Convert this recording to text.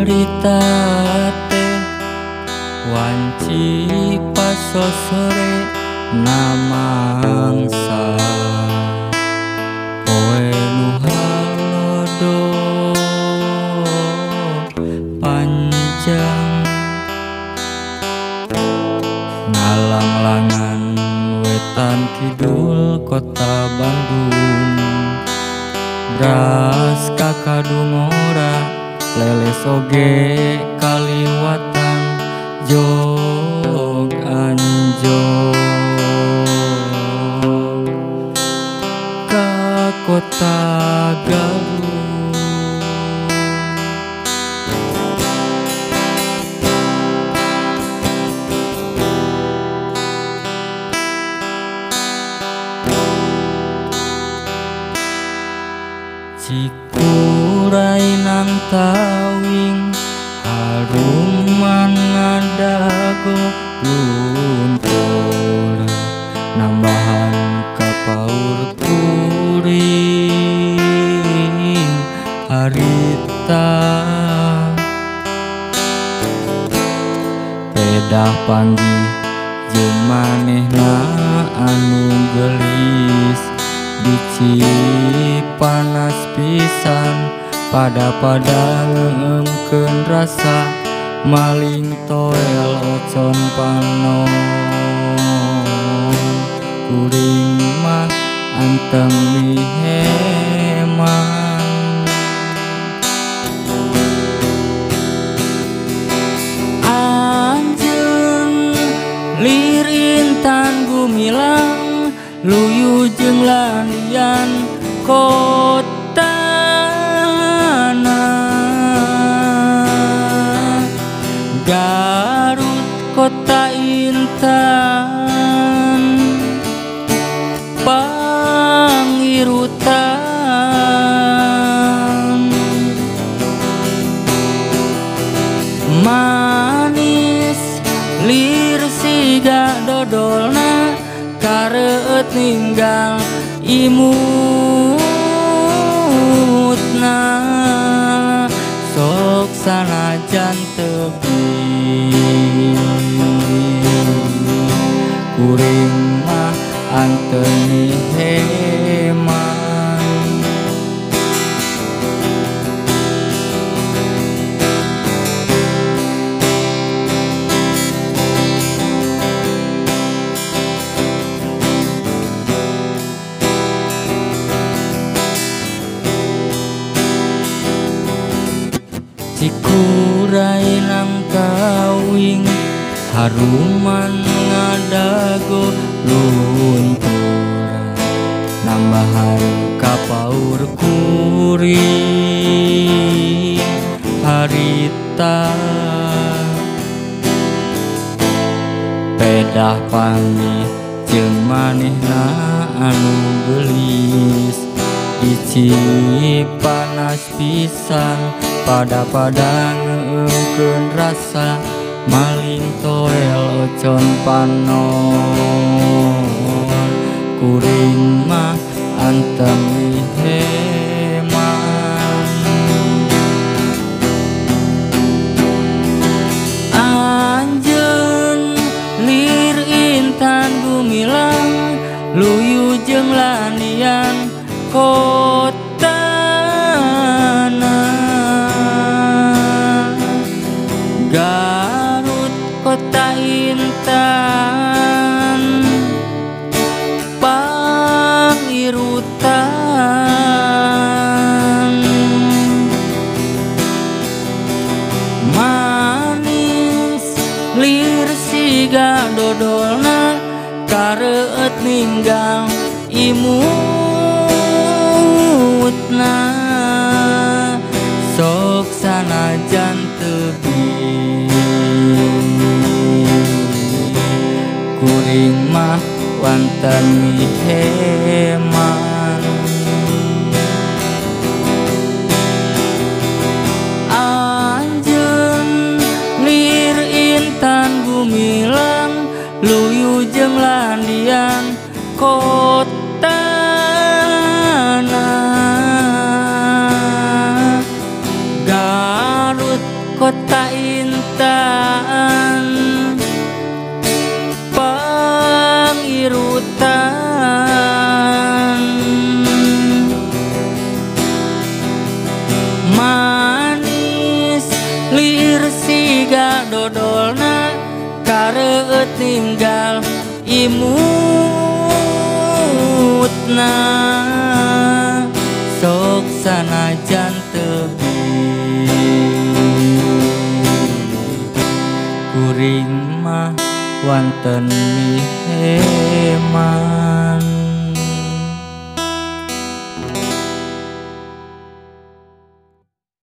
harita teh wanci pas sore namangsa poe nu halodo panjang ngalang-langan wetan kidul kota Bandung beras kakadungora leles oge kaliwatan jog anjog ka kota Garut. Cikuray nang tawing haruman ngadago luntur nambahan kapaur kuring harita pedah panggih jeung manehna anu gelis biji panas pisan pada ngeemkeun rasa maling toel ocon panon kuring mah anteng miheman anjeun lir intan gumilang luyu jeung landian kotana Garut kota intan pangirutan manis lir siga dodolna kareueut ninggal imutna sok sanajan tebing kuring mah anteni heman cikuray nang kawing haruman ngadago luntur nambahan kapaur kuring harita pedah panggih jeung manehna anu gelis biji panas pisan pada ngeemkeun rasa maling toel ocon panon kuring mah anteng miheman anjeun lir intan gumilang luyu jeung landian kotana Garut kota intan pangirutan manis lir siga dodolna kareueut ninggal imutna sok sanajan tebing kuring mah wanten miheman anjeun lir intan gumilang luyu jeung landian kotana Garut dodolna kareueut ninggal imutna sok sanajan teu kuring mah wonten